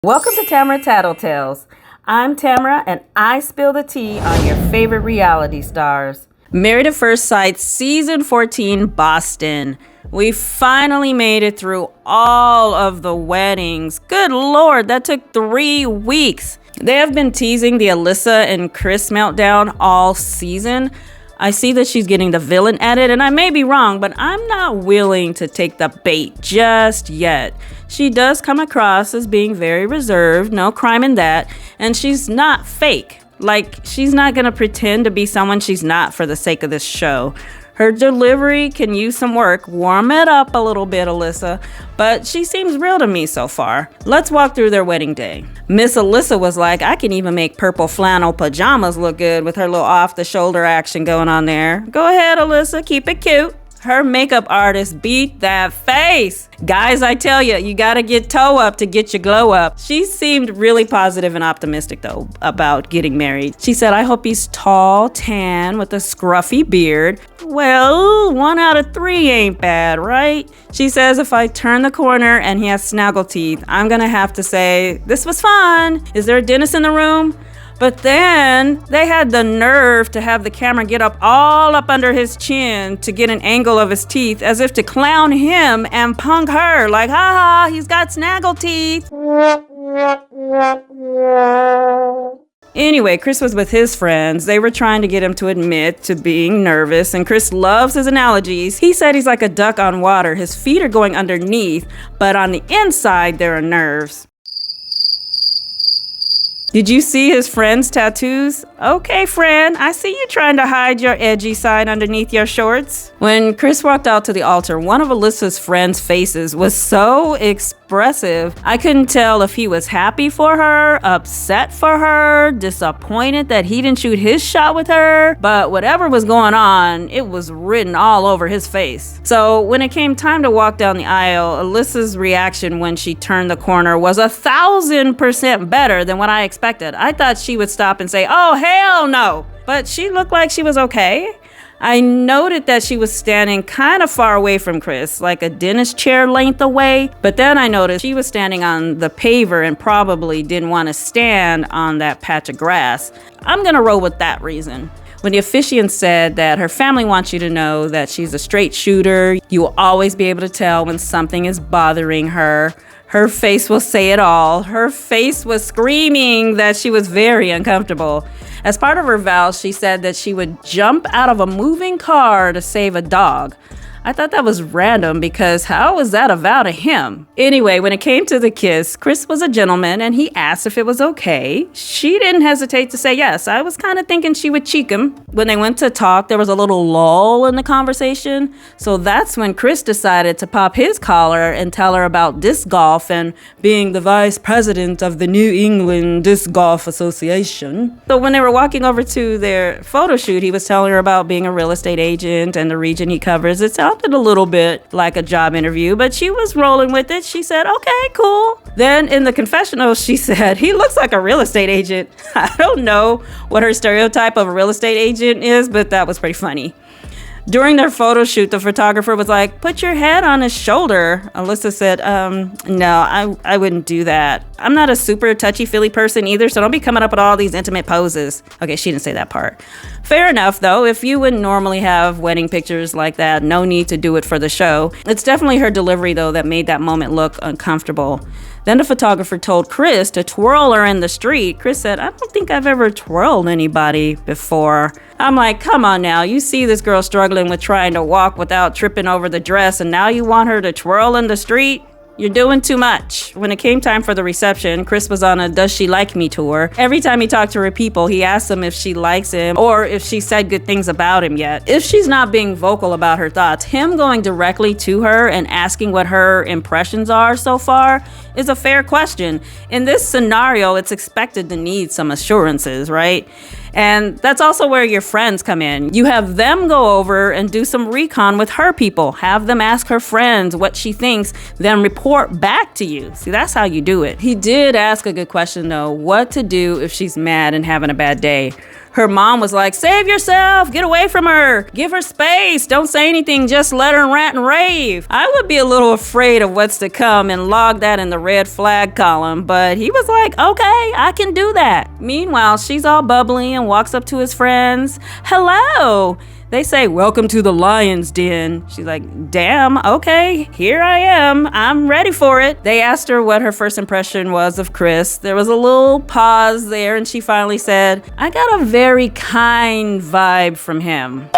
Welcome to Tamara Tattletales. I'm Tamara, and I spill the tea on your favorite reality stars. Married at First Sight, Season 14, Boston. We finally made it through all of the weddings. Good Lord, that took 3 weeks. They have been teasing the Alyssa and Chris meltdown all season. I see that she's getting the villain edit, and I may be wrong, but I'm not willing to take the bait just yet. She does come across as being very reserved, no crime in that, and she's not fake. Like, she's not gonna pretend to be someone she's not for the sake of this show. Her delivery can use some work. Warm it up a little bit, Alyssa. But she seems real to me so far. Let's walk through their wedding day. Miss Alyssa was like, I can even make purple flannel pajamas look good with her little off-the-shoulder action going on there. Go ahead, Alyssa. Keep it cute. Her makeup artist beat that face. Guys, I tell you, you gotta get toe up to get your glow up. She seemed really positive and optimistic, though, about getting married. She said, I hope he's tall, tan, with a scruffy beard. Well, 1 out of 3 ain't bad, right? She says, if I turn the corner and he has snaggle teeth, I'm gonna have to say, this was fun. Is there a dentist in the room? But then they had the nerve to have the camera get up all up under his chin to get an angle of his teeth as if to clown him and punk her like, ha, he's got snaggle teeth. Anyway, Chris was with his friends. They were trying to get him to admit to being nervous, and Chris loves his analogies. He said he's like a duck on water. His feet are going underneath, but on the inside there are nerves. Did you see his friend's tattoos? Okay, friend, I see you trying to hide your edgy side underneath your shorts. When Chris walked out to the altar, one of Alyssa's friends' faces was so expressive. I couldn't tell if he was happy for her, upset for her, disappointed that he didn't shoot his shot with her. But whatever was going on, it was written all over his face. So when it came time to walk down the aisle, Alyssa's reaction when she turned the corner was 1,000% better than what I expected. I thought she would stop and say, oh, hell no. But she looked like she was okay. I noted that she was standing kind of far away from Chris, like a dentist chair length away. But then I noticed she was standing on the paver and probably didn't want to stand on that patch of grass. I'm going to roll with that reason. When the officiant said that her family wants you to know that she's a straight shooter, you will always be able to tell when something is bothering her. Her face will say it all. Her face was screaming that she was very uncomfortable. As part of her vows, she said that she would jump out of a moving car to save a dog. I thought that was random because how was that a vow to him? Anyway, when it came to the kiss, Chris was a gentleman and he asked if it was okay. She didn't hesitate to say yes. I was kind of thinking she would cheek him. When they went to talk, there was a little lull in the conversation. So that's when Chris decided to pop his collar and tell her about disc golf and being the vice president of the New England Disc Golf Association. So when they were walking over to their photo shoot, he was telling her about being a real estate agent and the region he covers. It sounded a little bit like a job interview, but she was rolling with it. She said, okay, cool. Then in the confessional, she said, he looks like a real estate agent. I don't know what her stereotype of a real estate agent is, but that was pretty funny. During their photo shoot, the photographer was like, put your head on his shoulder. Alyssa said, no, I wouldn't do that. I'm not a super touchy-feely person either, so don't be coming up with all these intimate poses. Okay, she didn't say that part. Fair enough, though. If you wouldn't normally have wedding pictures like that, no need to do it for the show. It's definitely her delivery, though, that made that moment look uncomfortable. Then the photographer told Chris to twirl her in the street. Chris said, I don't think I've ever twirled anybody before. I'm like, come on now. You see this girl struggling with trying to walk without tripping over the dress, and now you want her to twirl in the street? You're doing too much. When it came time for the reception, Chris was on a Does She Like Me tour. Every time he talked to her people, he asked them if she likes him or if she said good things about him yet. If she's not being vocal about her thoughts, him going directly to her and asking what her impressions are so far is a fair question. In this scenario, it's expected to need some assurances, right? And that's also where your friends come in. You have them go over and do some recon with her people. Have them ask her friends what she thinks, then report back to you. See, that's how you do it. He did ask a good question, though. What to do if she's mad and having a bad day? Her mom was like, save yourself, get away from her, give her space, don't say anything, just let her rant and rave. I would be a little afraid of what's to come and log that in the red flag column, but he was like, okay, I can do that. Meanwhile, she's all bubbly and walks up to his friends. Hello. They say, welcome to the lion's den. She's like, damn, okay, here I am. I'm ready for it. They asked her what her first impression was of Chris. There was a little pause there, and she finally said, I got a very kind vibe from him.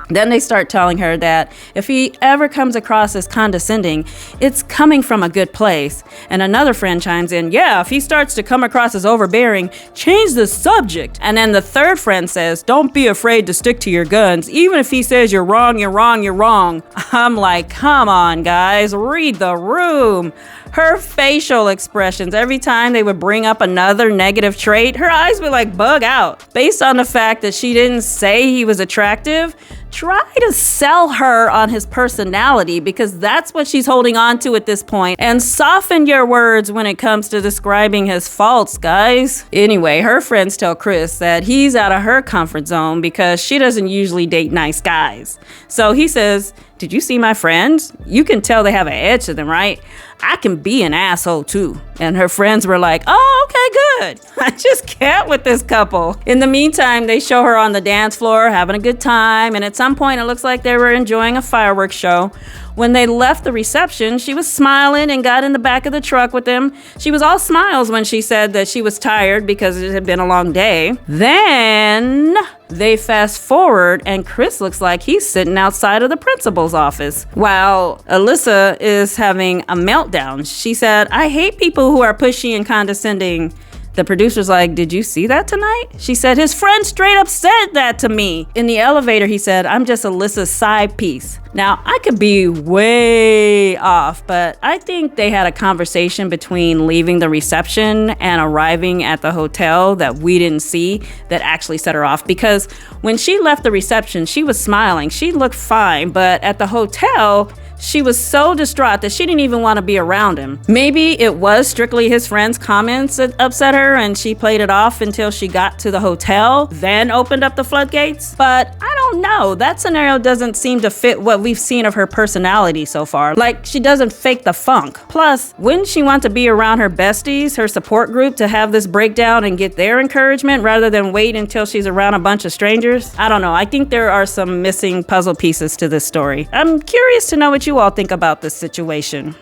Then they start telling her that if he ever comes across as condescending, it's coming from a good place. And another friend chimes in, yeah, if he starts to come across as overbearing, change the subject. And then the third friend says, don't be afraid to stick to your guns. Even if he says you're wrong, you're wrong, you're wrong. I'm like, come on, guys, read the room. Her facial expressions, every time they would bring up another negative trait, her eyes would like bug out. Based on the fact that she didn't say he was attractive, try to sell her on his personality, because that's what she's holding on to at this point. And soften your words when it comes to describing his faults, guys. Anyway, her friends tell Chris that he's out of her comfort zone because she doesn't usually date nice guys. So he says, did you see my friends? You can tell they have an edge to them, right? I can be an asshole too. And her friends were like, oh, okay, good. I just can't with this couple. In the meantime, they show her on the dance floor having a good time. And at some point, it looks like they were enjoying a fireworks show. When they left the reception, she was smiling and got in the back of the truck with them. She was all smiles when she said that she was tired because it had been a long day. Then they fast forward and Chris looks like he's sitting outside of the principal's office while Alyssa is having a meltdown. She said, I hate people who are pushy and condescending. The producer's like, did you see that tonight? She said, his friend straight up said that to me. In the elevator, he said, I'm just Alyssa's side piece. Now, I could be way off, but I think they had a conversation between leaving the reception and arriving at the hotel that we didn't see that actually set her off. Because when she left the reception, she was smiling. She looked fine, but at the hotel, she was so distraught that she didn't even want to be around him. Maybe it was strictly his friend's comments that upset her and she played it off until she got to the hotel, then opened up the floodgates. But I don't know. That scenario doesn't seem to fit what we've seen of her personality so far. Like, she doesn't fake the funk. Plus, wouldn't she want to be around her besties, her support group, to have this breakdown and get their encouragement rather than wait until she's around a bunch of strangers? I don't know. I think there are some missing puzzle pieces to this story. I'm curious to know what you all think about this situation.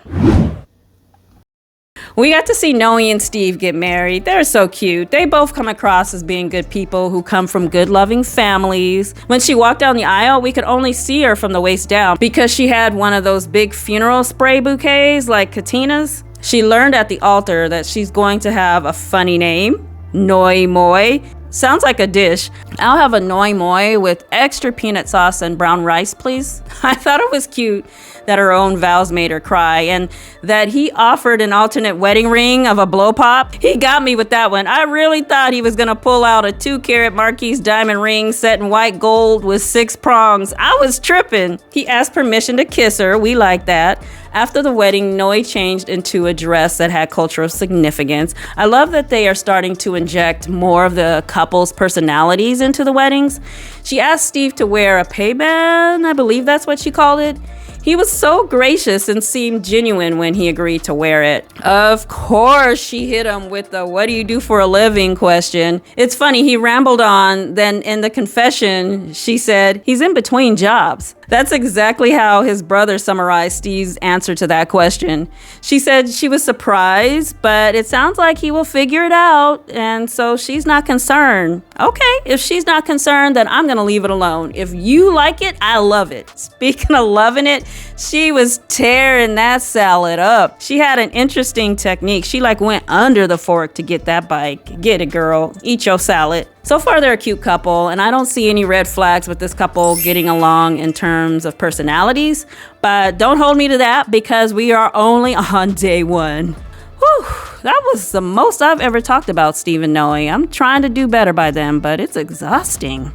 We got to see Noe and Steve get married. They're so cute. They both come across as being good people who come from good loving families. When she walked down the aisle, we could only see her from the waist down because she had one of those big funeral spray bouquets like Katina's. She learned at the altar that she's going to have a funny name, Noi Moi. Sounds like a dish. I'll have a Noi Moi with extra peanut sauce and brown rice, please. I thought it was cute that her own vows made her cry, and that he offered an alternate wedding ring of a blow pop. He got me with that one. I really thought he was gonna pull out a 2-carat Marquise diamond ring set in white gold with 6 prongs. I was tripping. He asked permission to kiss her. We like that. After the wedding, Noe changed into a dress that had cultural significance. I love that they are starting to inject more of the couple's personalities into the weddings. She asked Steve to wear a pay-band, I believe that's what she called it. He was so gracious and seemed genuine when he agreed to wear it. Of course, she hit him with the "what do you do for a living?" question. It's funny, he rambled on, then in the confession, she said, he's in between jobs. That's exactly how his brother summarized Steve's answer to that question. She said she was surprised, but it sounds like he will figure it out, and so she's not concerned. Okay, if she's not concerned, then I'm gonna leave it alone. If you like it, I love it. Speaking of loving it, she was tearing that salad up. She had an interesting technique. She like went under the fork to get that bite. Get it, girl. Eat your salad. So far, they're a cute couple, and I don't see any red flags with this couple getting along in terms of personalities, but don't hold me to that because we are only on day 1. Whew, that was the most I've ever talked about Steve and Noe. I'm trying to do better by them, but it's exhausting.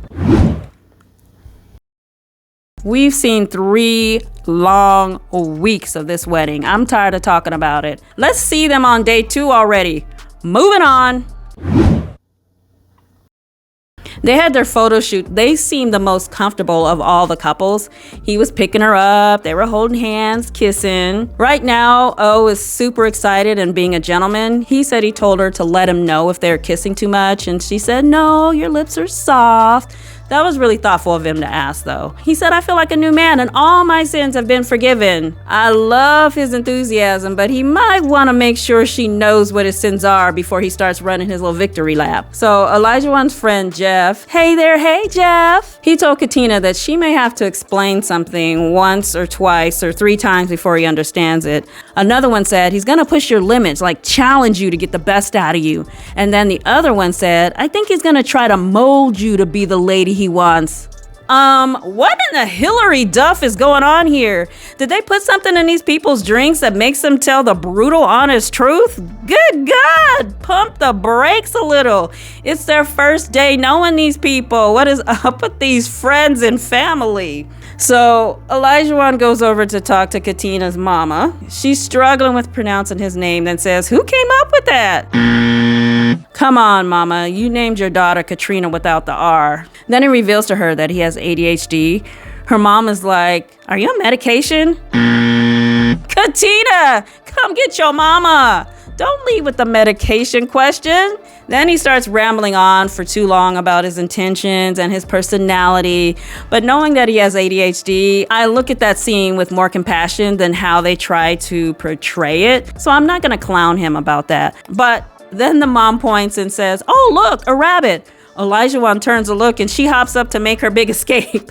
We've seen 3 long weeks of this wedding. I'm tired of talking about it. Let's see them on day 2 already. Moving on. They had their photo shoot. They seemed the most comfortable of all the couples. He was picking her up. They were holding hands, kissing. Right now, O is super excited and being a gentleman. He said he told her to let him know if they're kissing too much, and she said, no, your lips are soft. That was really thoughtful of him to ask, though. He said, I feel like a new man and all my sins have been forgiven. I love his enthusiasm, but he might want to make sure she knows what his sins are before he starts running his little victory lap. So Olajuwon's friend Jeff, hey there, hey Jeff. He told Katina that she may have to explain something once or twice or 3 times before he understands it. Another one said, he's gonna push your limits, like challenge you to get the best out of you. And then the other one said, I think he's gonna try to mold you to be the lady he wants. What in the Hillary Duff is going on here? Did they put something in these people's drinks that makes them tell the brutal, honest truth? Good God, pump the brakes a little. It's their first day knowing these people. What is up with these friends and family? So Olajuwon goes over to talk to Katina's mama. She's struggling with pronouncing his name, then says, who came up with that? Come on, mama, you named your daughter Katrina without the R. Then he reveals to her that he has ADHD. Her mom is like, are you on medication? Katina, come get your mama. Don't leave with the medication question. Then he starts rambling on for too long about his intentions and his personality. But knowing that he has ADHD, I look at that scene with more compassion than how they try to portray it. So I'm not going to clown him about that. But then the mom points and says, oh, look, a rabbit. Olajuwon turns to look and she hops up to make her big escape.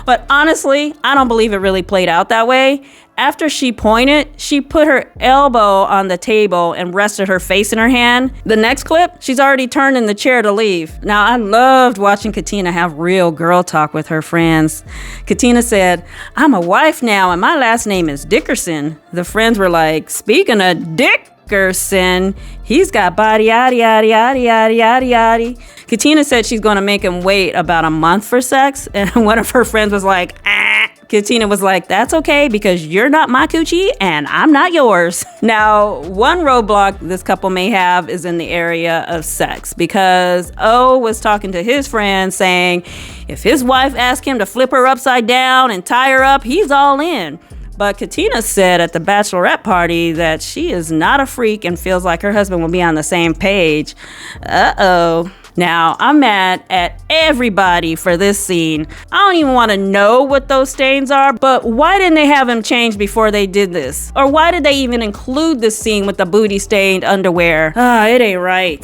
But honestly, I don't believe it really played out that way. After she pointed, she put her elbow on the table and rested her face in her hand. The next clip, she's already turned in the chair to leave. Now, I loved watching Katina have real girl talk with her friends. Katina said, I'm a wife now and my last name is Dickerson. The friends were like, speaking of Dickerson, he's got body, yaddy, yaddy, yaddy, yaddy, yaddy, yaddy. Katina said she's going to make him wait about a month for sex. And one of her friends was like, ah. Katina was like, that's okay because you're not my coochie and I'm not yours. Now, one roadblock this couple may have is in the area of sex because O was talking to his friend saying if his wife asked him to flip her upside down and tie her up, he's all in. But Katina said at the bachelorette party that she is not a freak and feels like her husband will be on the same page. Uh-oh. Now, I'm mad at everybody for this scene. I don't even want to know what those stains are, but why didn't they have him change before they did this? Or why did they even include this scene with the booty-stained underwear? It ain't right.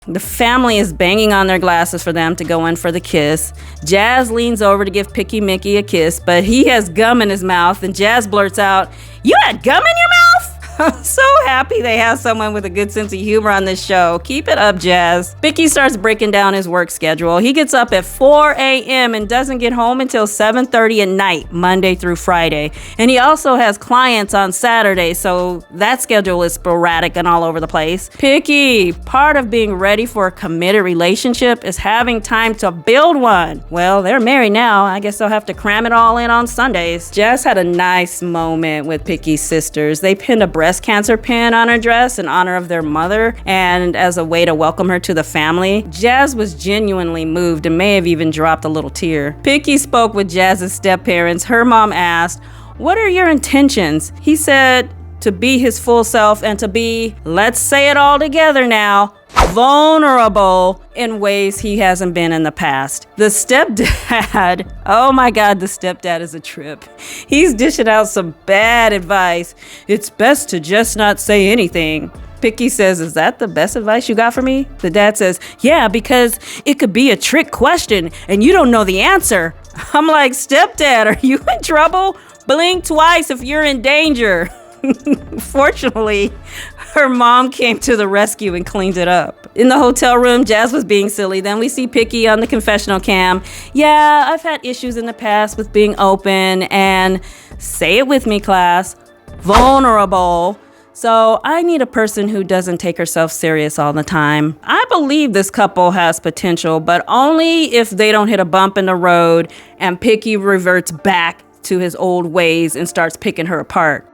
The family is banging on their glasses for them to go in for the kiss. Jazz leans over to give Picky Mickey a kiss, but he has gum in his mouth, and Jazz blurts out, "You had gum in your mouth?" I'm so happy they have someone with a good sense of humor on this show. Keep it up, Jazz. Picky starts breaking down his work schedule. He gets up at 4 a.m. and doesn't get home until 7:30 at night, Monday through Friday. And he also has clients on Saturday, so that schedule is sporadic and all over the place. Picky, part of being ready for a committed relationship is having time to build one. Well, they're married now. I guess they'll have to cram it all in on Sundays. Jazz had a nice moment with Picky's sisters. They pinned a breast cancer pin on her dress in honor of their mother and as a way to welcome her to the family. Jazz was genuinely moved and may have even dropped a little tear. Picky spoke with Jazz's step-parents. Her mom asked, "What are your intentions?" He said to be his full self and to be, let's say it all together now, vulnerable in ways he hasn't been in the past. The stepdad, oh my God, the stepdad is a trip. He's dishing out some bad advice. It's best to just not say anything. Picky says, is that the best advice you got for me? The dad says, yeah, because it could be a trick question and you don't know the answer. I'm like, stepdad, are you in trouble? Blink twice if you're in danger. Fortunately, her mom came to the rescue and cleaned it up. In the hotel room, Jazz was being silly. Then we see Picky on the confessional cam. Yeah, I've had issues in the past with being open and, say it with me, class, vulnerable. So I need a person who doesn't take herself serious all the time. I believe this couple has potential, but only if they don't hit a bump in the road and Picky reverts back to his old ways and starts picking her apart.